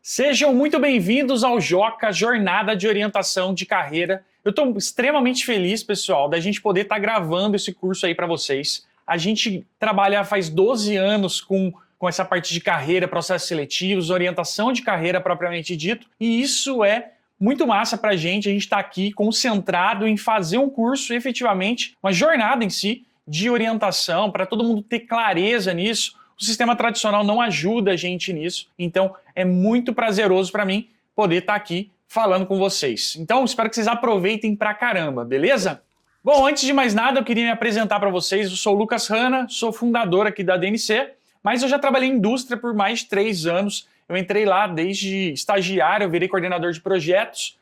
Sejam muito bem-vindos ao Joca, Jornada de Orientação de Carreira. Eu estou extremamente feliz, pessoal, da gente poder estar gravando esse curso aí para vocês. A gente trabalha faz 12 anos com essa parte de carreira, processos seletivos, orientação de carreira propriamente dito, e isso é muito massa para a gente está aqui concentrado em fazer um curso efetivamente, uma jornada em si de orientação, para todo mundo ter clareza nisso. O sistema tradicional não ajuda a gente nisso, então é muito prazeroso para mim poder estar aqui falando com vocês. Então espero que vocês aproveitem pra caramba, beleza? Bom, antes de mais nada eu queria me apresentar para vocês. Eu sou o Lucas Hanna, sou fundador aqui da DNC, mas eu já trabalhei em indústria por mais de 3 anos. Eu entrei lá desde estagiário, eu virei coordenador de projetos,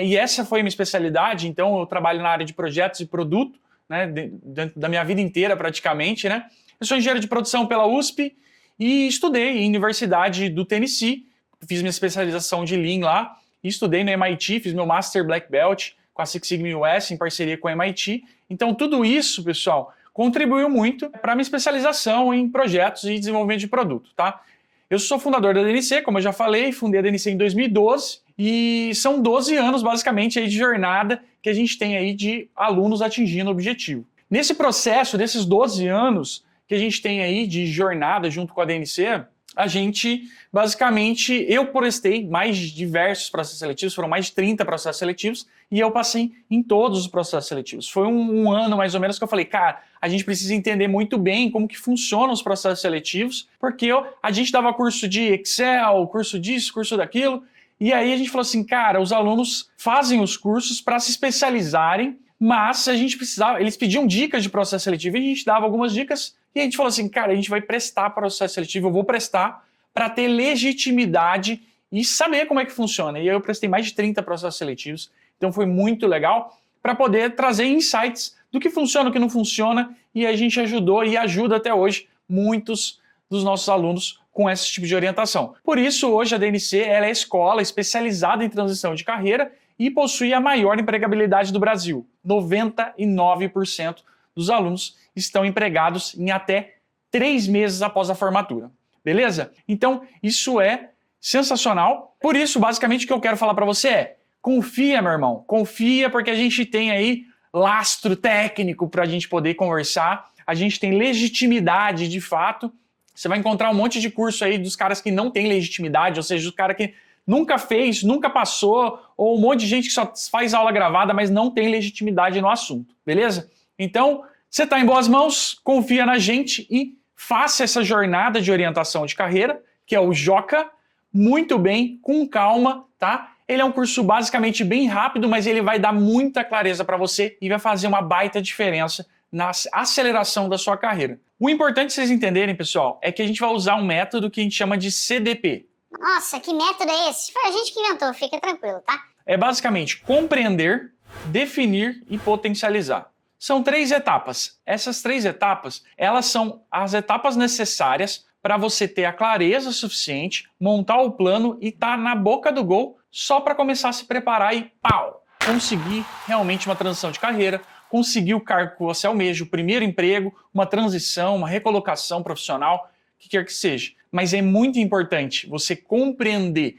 e essa foi a minha especialidade. Então eu trabalho na área de projetos e produto, né, dentro da minha vida inteira praticamente, né? Eu sou engenheiro de produção pela USP e estudei em Universidade do Tennessee, fiz minha especialização de Lean lá, e estudei no MIT, fiz meu Master Black Belt com a Six Sigma US em parceria com o MIT. Então tudo isso, pessoal, contribuiu muito para a minha especialização em projetos e desenvolvimento de produto, tá? Eu sou fundador da DNC, como eu já falei, fundei a DNC em 2012 e são 12 anos basicamente aí de jornada que a gente tem aí de alunos atingindo o objetivo. Nesse processo, desses 12 anos que a gente tem aí de jornada junto com a DNC, a gente, basicamente, eu prestei mais diversos processos seletivos, foram mais de 30 processos seletivos, e eu passei em todos os processos seletivos. Foi um ano, mais ou menos, que eu falei, cara, a gente precisa entender muito bem como que funcionam os processos seletivos, porque a gente dava curso de Excel, curso disso, curso daquilo, e aí a gente falou assim, cara, os alunos fazem os cursos para se especializarem, mas a gente precisava, eles pediam dicas de processo seletivo, e a gente dava algumas dicas, e a gente falou assim, cara, a gente vai prestar processo seletivo, eu vou prestar para ter legitimidade e saber como é que funciona. E aí eu prestei mais de 30 processos seletivos, então foi muito legal para poder trazer insights do que funciona, o que não funciona, e a gente ajudou e ajuda até hoje muitos dos nossos alunos com esse tipo de orientação. Por isso, hoje a DNC ela é a escola especializada em transição de carreira e possui a maior empregabilidade do Brasil. 99% dos alunos estão empregados em até 3 meses após a formatura. Beleza? Então, isso é sensacional. Por isso, basicamente, o que eu quero falar para você é: confia, meu irmão. Confia, porque a gente tem aí lastro técnico para a gente poder conversar. A gente tem legitimidade, de fato. Você vai encontrar um monte de curso aí dos caras que não têm legitimidade, ou seja, os caras que nunca fez, nunca passou, ou um monte de gente que só faz aula gravada, mas não tem legitimidade no assunto. Beleza? Então, você está em boas mãos, confia na gente e faça essa jornada de orientação de carreira, que é o Joca, muito bem, com calma, tá? Ele é um curso basicamente bem rápido, mas ele vai dar muita clareza para você e vai fazer uma baita diferença na aceleração da sua carreira. O importante vocês entenderem, pessoal, é que a gente vai usar um método que a gente chama de CDP. Nossa, que método é esse? Foi a gente que inventou, fica tranquilo, tá? É basicamente compreender, definir e potencializar. São 3 etapas. Essas 3 etapas, elas são as etapas necessárias para você ter a clareza suficiente, montar o plano e estar na boca do gol só para começar a se preparar e pau! Conseguir realmente uma transição de carreira, conseguir o cargo que você almeja, o primeiro emprego, uma transição, uma recolocação profissional, o que quer que seja. Mas é muito importante você compreender.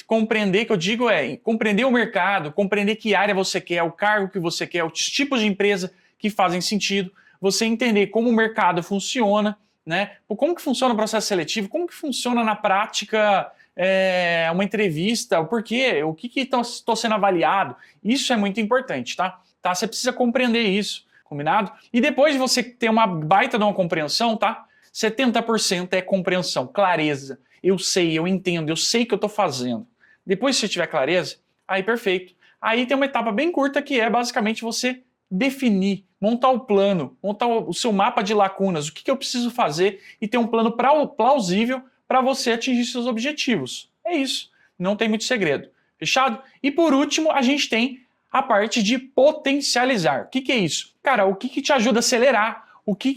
Compreender, que eu digo, é compreender o mercado, compreender que área você quer, o cargo que você quer, os tipos de empresa que fazem sentido, você entender como o mercado funciona, né? Como que funciona o processo seletivo, como que funciona na prática uma entrevista, o porquê, o que estou sendo avaliado. Isso é muito importante, tá? Você precisa compreender isso, combinado? E depois de você ter uma baita de uma compreensão, tá? 70% é compreensão, clareza. Eu sei, eu entendo, eu sei o que eu estou fazendo. Depois, se você tiver clareza, aí perfeito. Aí tem uma etapa bem curta que é basicamente você definir, montar o plano, montar o seu mapa de lacunas, o que eu preciso fazer e ter um plano plausível para você atingir seus objetivos. É isso, não tem muito segredo. Fechado? E por último, a gente tem a parte de potencializar. O que é isso? Cara, o que te ajuda a acelerar? O que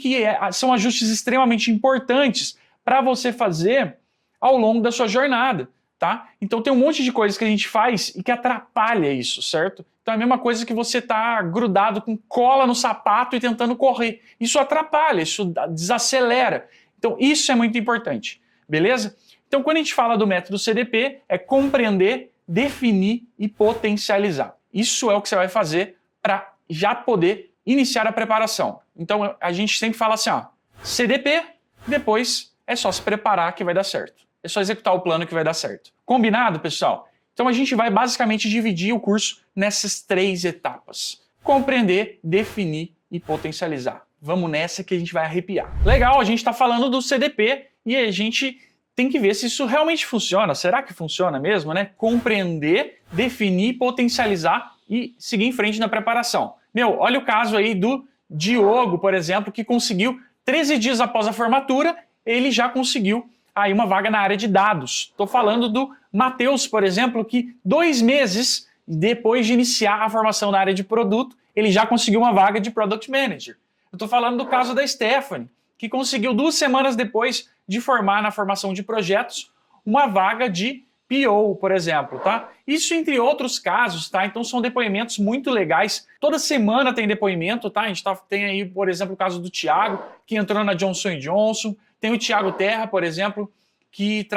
são ajustes extremamente importantes para você fazer ao longo da sua jornada, tá? Então tem um monte de coisas que a gente faz e que atrapalha isso, certo? Então é a mesma coisa que você tá grudado com cola no sapato e tentando correr. Isso atrapalha, isso desacelera. Então isso é muito importante, beleza? Então, quando a gente fala do método CDP, é compreender, definir e potencializar. Isso é o que você vai fazer para já poder iniciar a preparação. Então, a gente sempre fala assim, ó, CDP, depois é só se preparar que vai dar certo. É só executar o plano que vai dar certo. Combinado, pessoal? Então, a gente vai basicamente dividir o curso nessas 3 etapas. Compreender, definir e potencializar. Vamos nessa que a gente vai arrepiar. Legal, a gente está falando do CDP e a gente tem que ver se isso realmente funciona. Será que funciona mesmo, né? Compreender, definir, potencializar e seguir em frente na preparação. Meu, olha o caso aí do Diogo, por exemplo, que conseguiu 13 dias após a formatura, ele já conseguiu aí uma vaga na área de dados. Estou falando do Matheus, por exemplo, que 2 meses depois de iniciar a formação na área de produto, ele já conseguiu uma vaga de Product Manager. Eu estou falando do caso da Stephanie, que conseguiu 2 semanas depois de formar na formação de projetos uma vaga de PO, por exemplo, tá? Isso entre outros casos, tá? Então são depoimentos muito legais. Toda semana tem depoimento, tá? A gente tem aí, por exemplo, o caso do Thiago, que entrou na Johnson & Johnson. Tem o Thiago Terra, por exemplo, que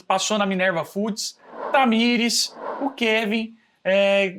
passou na Minerva Foods. Tamires, o Kevin,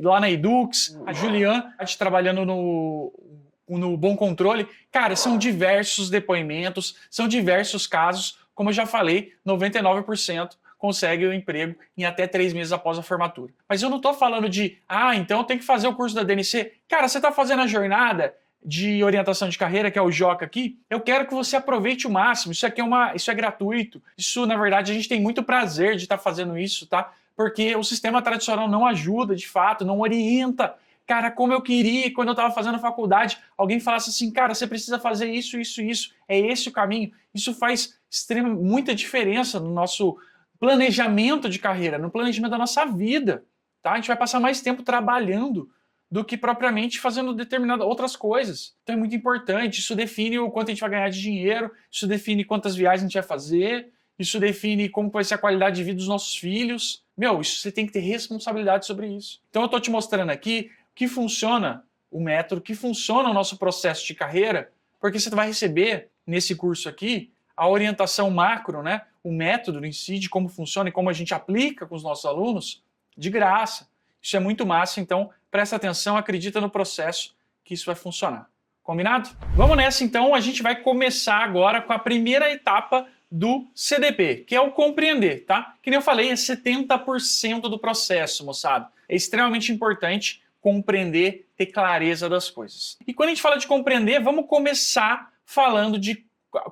lá na Edux, a Juliana, trabalhando no Bom Controle. Cara, são diversos depoimentos, são diversos casos. Como eu já falei, 99% consegue o emprego em até 3 meses após a formatura. Mas eu não estou falando de, então tem que fazer o curso da DNC. Cara, você está fazendo a jornada de orientação de carreira, que é o JOCA aqui, eu quero que você aproveite o máximo. Isso é gratuito. Isso, na verdade, a gente tem muito prazer de estar fazendo isso, tá? Porque o sistema tradicional não ajuda, de fato, não orienta. Cara, como eu queria, quando eu estava fazendo faculdade, alguém falasse assim, cara, você precisa fazer isso, isso, isso. É esse o caminho. Isso faz muita diferença no nosso planejamento de carreira, no planejamento da nossa vida. Tá? A gente vai passar mais tempo trabalhando do que propriamente fazendo determinadas outras coisas. Então é muito importante. Isso define o quanto a gente vai ganhar de dinheiro, isso define quantas viagens a gente vai fazer, isso define como vai ser a qualidade de vida dos nossos filhos. Meu, isso você tem que ter responsabilidade sobre isso. Então eu estou te mostrando aqui que funciona o método, que funciona o nosso processo de carreira, porque você vai receber nesse curso aqui a orientação macro, né? O método em si, de como funciona e como a gente aplica com os nossos alunos, de graça. Isso é muito massa, então presta atenção, acredita no processo que isso vai funcionar. Combinado? Vamos nessa então, a gente vai começar agora com a primeira etapa do CDP, que é o compreender, tá? Que nem eu falei, é 70% do processo, moçada. É extremamente importante compreender, ter clareza das coisas. E quando a gente fala de compreender, vamos começar falando de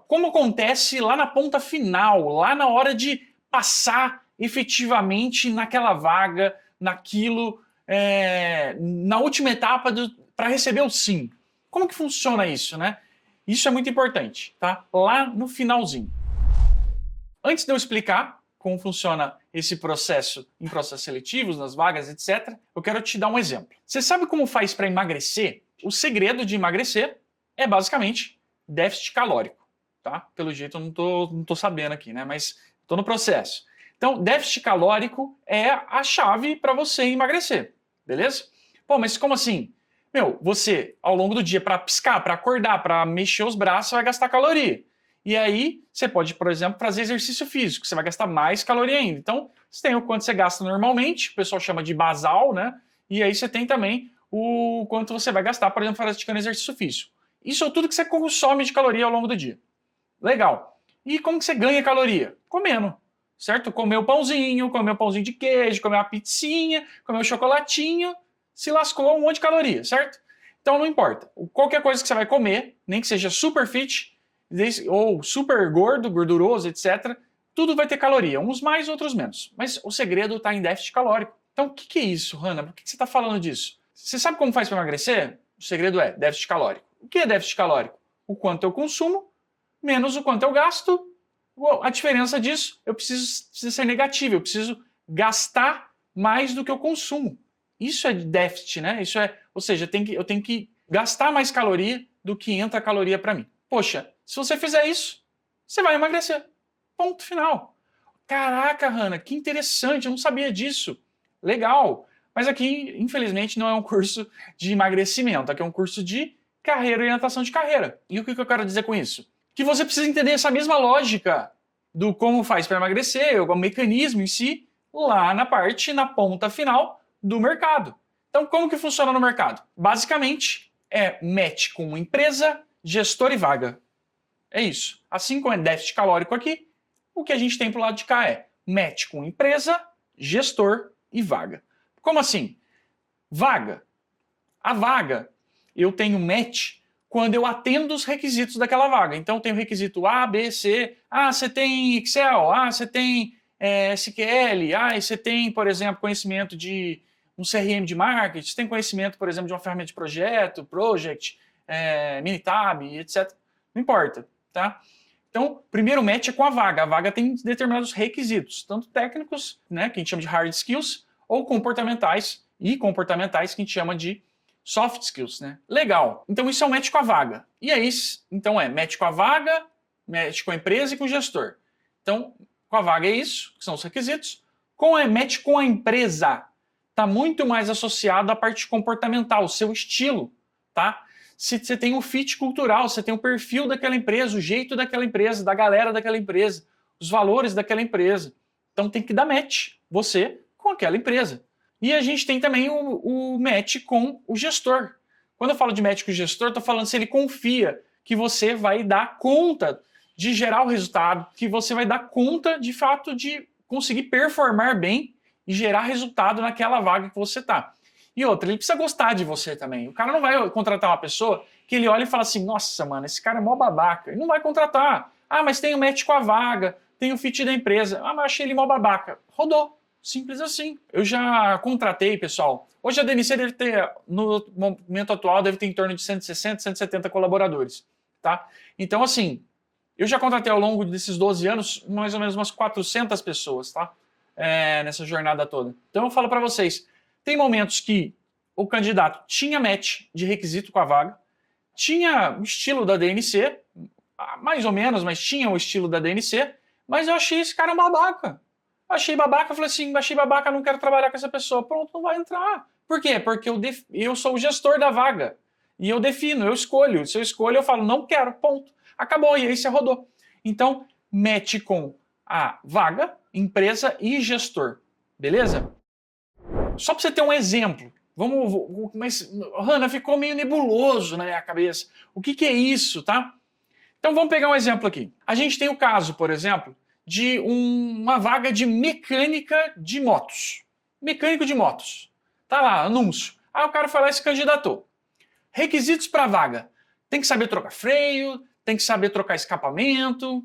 como acontece lá na ponta final, lá na hora de passar efetivamente naquela vaga, naquilo, na última etapa para receber o sim. Como que funciona isso, né? Isso é muito importante, tá? Lá no finalzinho. Antes de eu explicar como funciona esse processo em processos seletivos, nas vagas, etc., eu quero te dar um exemplo. Você sabe como faz para emagrecer? O segredo de emagrecer é basicamente déficit calórico. Tá? Pelo jeito eu não tô sabendo aqui, né? Mas estou no processo. Então, déficit calórico é a chave para você emagrecer, beleza? Pô, mas como assim? Meu, você, ao longo do dia, para piscar, para acordar, para mexer os braços, você vai gastar caloria. E aí, você pode, por exemplo, fazer exercício físico, você vai gastar mais caloria ainda. Então, você tem o quanto você gasta normalmente, o pessoal chama de basal, né? E aí você tem também o quanto você vai gastar, por exemplo, praticando exercício físico. Isso é tudo que você consome de caloria ao longo do dia. Legal. E como que você ganha caloria? Comendo, certo? Comer o pãozinho de queijo, comer uma pizzinha, comer um chocolatinho, se lascou um monte de caloria, certo? Então não importa. Qualquer coisa que você vai comer, nem que seja super fit, ou super gordo, gorduroso, etc., tudo vai ter caloria, uns mais, outros menos. Mas o segredo está em déficit calórico. Então o que é isso, Hanna? Por que você está falando disso? Você sabe como faz para emagrecer? O segredo é déficit calórico. O que é déficit calórico? O quanto eu consumo menos o quanto eu gasto. A diferença disso, eu preciso ser negativo, eu preciso gastar mais do que eu consumo. Isso é déficit, né? Isso é, ou seja, eu tenho que gastar mais caloria do que entra caloria para mim. Poxa, se você fizer isso, você vai emagrecer. Ponto final. Caraca, Hanna, que interessante, eu não sabia disso. Legal. Mas aqui, infelizmente, não é um curso de emagrecimento, aqui é um curso de carreira e orientação de carreira. E o que eu quero dizer com isso? Que você precisa entender essa mesma lógica. do como faz para emagrecer, o mecanismo em si, lá na ponta final do mercado. Então, como que funciona no mercado? Basicamente, é match com empresa, gestor e vaga. É isso. Assim como é déficit calórico aqui, o que a gente tem pro lado de cá é match com empresa, gestor e vaga. Como assim? Vaga. A vaga, eu tenho match quando eu atendo os requisitos daquela vaga. Então, eu tenho requisito A, B, C. Ah, você tem Excel. Ah, você tem SQL. Ah, e você tem, por exemplo, conhecimento de um CRM de marketing. Você tem conhecimento, por exemplo, de uma ferramenta de projeto, Project, Minitab, etc. Não importa, tá? Então, primeiro match é com a vaga. A vaga tem determinados requisitos, tanto técnicos, né, que a gente chama de hard skills, ou comportamentais, que a gente chama de soft skills, né? Legal. Então isso é um match com a vaga. E aí, então match com a vaga, match com a empresa e com o gestor. Então, com a vaga é isso, que são os requisitos. Com a match com a empresa, está muito mais associado à parte comportamental, o seu estilo, tá? Se você tem um fit cultural, você tem o perfil daquela empresa, o jeito daquela empresa, da galera daquela empresa, os valores daquela empresa. Então tem que dar match, você, com aquela empresa. E a gente tem também o match com o gestor. Quando eu falo de match com o gestor, estou falando se ele confia que você vai dar conta de gerar o resultado, que você vai dar conta, de fato, de conseguir performar bem e gerar resultado naquela vaga que você está. E outra, ele precisa gostar de você também. O cara não vai contratar uma pessoa que ele olha e fala assim, nossa, mano, esse cara é mó babaca. Ele não vai contratar. Ah, mas tem o match com a vaga, tem o fit da empresa. Ah, mas achei ele mó babaca. Rodou. Simples assim. Eu já contratei, pessoal. Hoje a DNC deve ter, no momento atual, deve ter em torno de 160, 170 colaboradores, tá? Então, assim, eu já contratei ao longo desses 12 anos mais ou menos umas 400 pessoas, tá? Nessa jornada toda. Então eu falo para vocês, tem momentos que o candidato tinha match de requisito com a vaga, tinha o estilo da DNC, mais ou menos, mas tinha o estilo da DNC, mas eu achei esse cara um babaca. Achei babaca, falei assim, achei babaca, não quero trabalhar com essa pessoa. Pronto, não vai entrar. Por quê? Porque eu sou o gestor da vaga. E eu defino, eu escolho. Se eu escolho, eu falo, não quero, ponto. Acabou, e aí você rodou. Então, match com a vaga, empresa e gestor. Beleza? Só para você ter um exemplo. Mas, Hanna, ficou meio nebuloso na minha cabeça. O que é isso, tá? Então, vamos pegar um exemplo aqui. A gente tem o caso, por exemplo, de uma vaga de mecânica de motos. Mecânico de motos. Tá lá, anúncio. Aí o cara foi lá e se candidatou. Requisitos para vaga. Tem que saber trocar freio, tem que saber trocar escapamento.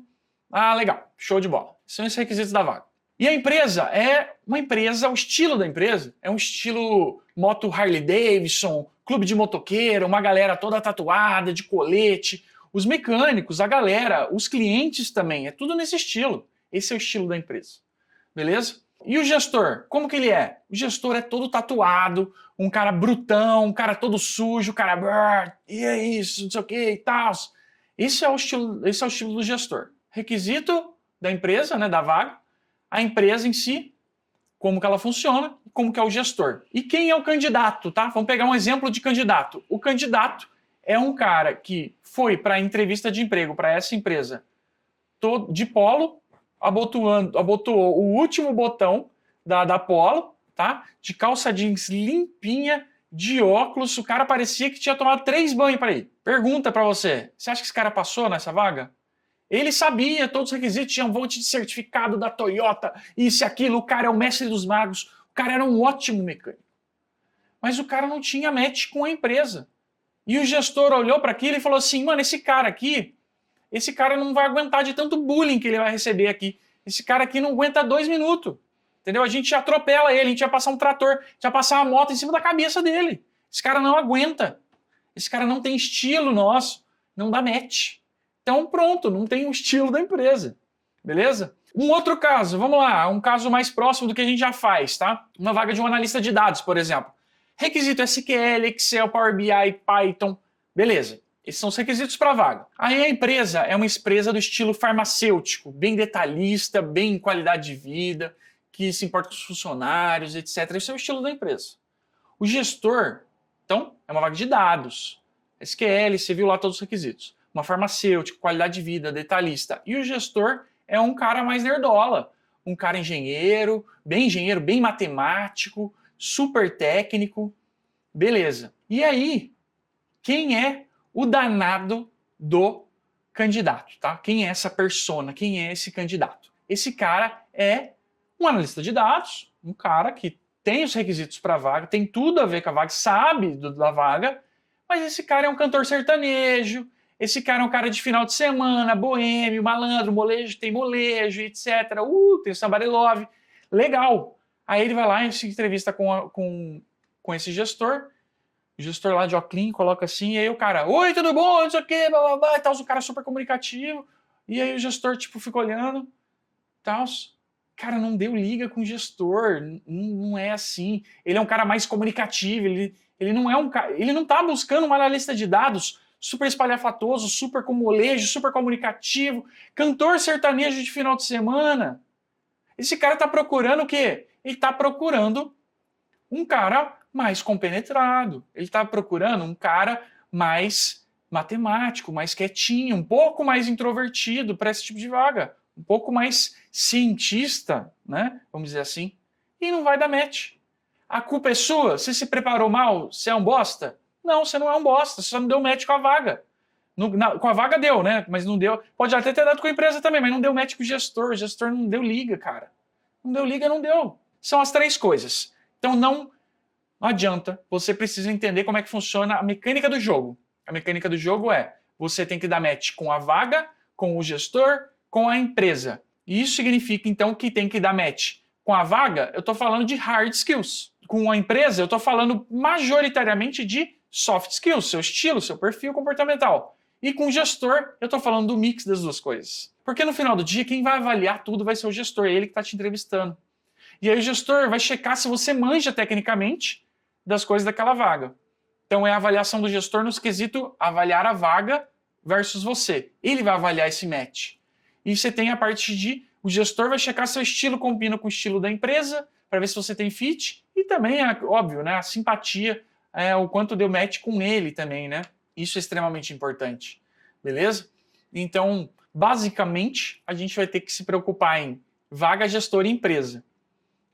Ah, legal. Show de bola. São esses requisitos da vaga. E a empresa é uma empresa, o estilo da empresa é um estilo moto Harley Davidson, clube de motoqueiro, uma galera toda tatuada, de colete. Os mecânicos, a galera, os clientes também, é tudo nesse estilo. Esse é o estilo da empresa. Beleza? E o gestor, como que ele é? O gestor é todo tatuado, um cara brutão, um cara todo sujo, um cara... E é isso, não sei o que e tal. Esse é o estilo do gestor. Requisito da empresa, né, da vaga, a empresa em si, como que ela funciona, como que é o gestor. E quem é o candidato, tá? Vamos pegar um exemplo de candidato. O candidato é um cara que foi para a entrevista de emprego para essa empresa de polo, abotoou o último botão da polo, tá? De calça jeans limpinha, de óculos, o cara parecia que tinha tomado 3 banhos para ir. Pergunta para você, você acha que esse cara passou nessa vaga? Ele sabia todos os requisitos, tinha um monte de certificado da Toyota, isso e aquilo, o cara é o mestre dos magos, o cara era um ótimo mecânico. Mas o cara não tinha match com a empresa. E o gestor olhou para aquilo e falou assim, mano, esse cara não vai aguentar de tanto bullying que ele vai receber aqui. Esse cara aqui não aguenta 2 minutos. Entendeu? A gente atropela ele, a gente vai passar um trator, a gente vai passar uma moto em cima da cabeça dele. Esse cara não aguenta. Esse cara não tem estilo nosso, não dá match. Então pronto, não tem o estilo da empresa. Beleza? Um outro caso, vamos lá, um caso mais próximo do que a gente já faz, tá? Uma vaga de um analista de dados, por exemplo. Requisito SQL, Excel, Power BI, Python. Beleza. Esses são os requisitos para a vaga. Aí a empresa é uma empresa do estilo farmacêutico, bem detalhista, bem qualidade de vida, que se importa com os funcionários, etc. Esse é o estilo da empresa. O gestor, então, é uma vaga de dados. SQL, você viu lá todos os requisitos. Uma farmacêutica, qualidade de vida, detalhista. E o gestor é um cara mais nerdola, um cara engenheiro, bem matemático, super técnico, beleza. E aí, quem é o danado do candidato, tá? Quem é essa persona? Quem é esse candidato? Esse cara é um analista de dados, um cara que tem os requisitos para a vaga, tem tudo a ver com a vaga, sabe da vaga, mas esse cara é um cantor sertanejo, esse cara é um cara de final de semana, boêmio, malandro, molejo, tem molejo, etc. Tem o Somebody Love. Legal. Aí ele vai lá e se entrevista com esse gestor. O gestor lá de Oclean coloca assim, e aí o cara, oi, tudo bom? Não sei o quê, blá, blá, blá, e tal. O cara super comunicativo. E aí o gestor, tipo, fica olhando, tal. Cara, não deu liga com o gestor. Não é assim. Ele é um cara mais comunicativo. Ele não é um cara. Ele não tá buscando uma analista de dados super espalhafatoso, super com molejo, super comunicativo, cantor sertanejo de final de semana. Esse cara tá procurando o quê? Ele tá procurando um cara mais compenetrado. Ele tá procurando um cara mais matemático, mais quietinho, um pouco mais introvertido para esse tipo de vaga, um pouco mais cientista, né? Vamos dizer assim. E não vai dar match. A culpa é sua? Você se preparou mal? Você é um bosta? Não, você não é um bosta, você só não deu match com a vaga. Com a vaga deu, né? Mas não deu. Pode até ter dado com a empresa também, mas não deu match com o gestor. O gestor não deu liga, cara. Não deu liga, não deu. São as três coisas. Então não adianta. Você precisa entender como é que funciona a mecânica do jogo. A mecânica do jogo é: você tem que dar match com a vaga, com o gestor, com a empresa. E isso significa, então, que tem que dar match com a vaga. Eu estou falando de hard skills. Com a empresa, eu estou falando majoritariamente de soft skills, seu estilo, seu perfil comportamental. E com o gestor, eu estou falando do mix das duas coisas. Porque no final do dia, quem vai avaliar tudo vai ser o gestor, é ele que está te entrevistando. E aí o gestor vai checar se você manja tecnicamente das coisas daquela vaga. Então é a avaliação do gestor no quesito avaliar a vaga versus você. Ele vai avaliar esse match. E você tem a parte de o gestor vai checar se o estilo combina com o estilo da empresa, para ver se você tem fit, e também, óbvio, né, a simpatia, o quanto deu match com ele também, né? Isso é extremamente importante, beleza? Então, basicamente, a gente vai ter que se preocupar em vaga, gestor e empresa,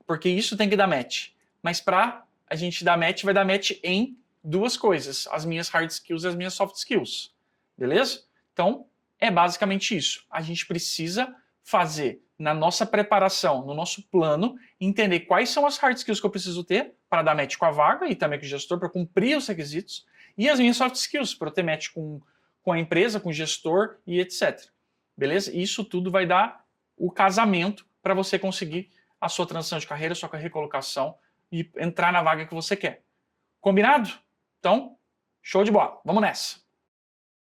porque isso tem que dar match. Mas para a gente dar match, vai dar match em duas coisas, as minhas hard skills e as minhas soft skills, beleza? Então, é basicamente isso. A gente precisa fazer na nossa preparação, no nosso plano, entender quais são as hard skills que eu preciso ter para dar match com a vaga e também com o gestor, para cumprir os requisitos, e as minhas soft skills, para eu ter match com a empresa, com o gestor e etc. Beleza? Isso tudo vai dar o casamento para você conseguir a sua transição de carreira, a sua recolocação e entrar na vaga que você quer. Combinado? Então, show de bola. Vamos nessa.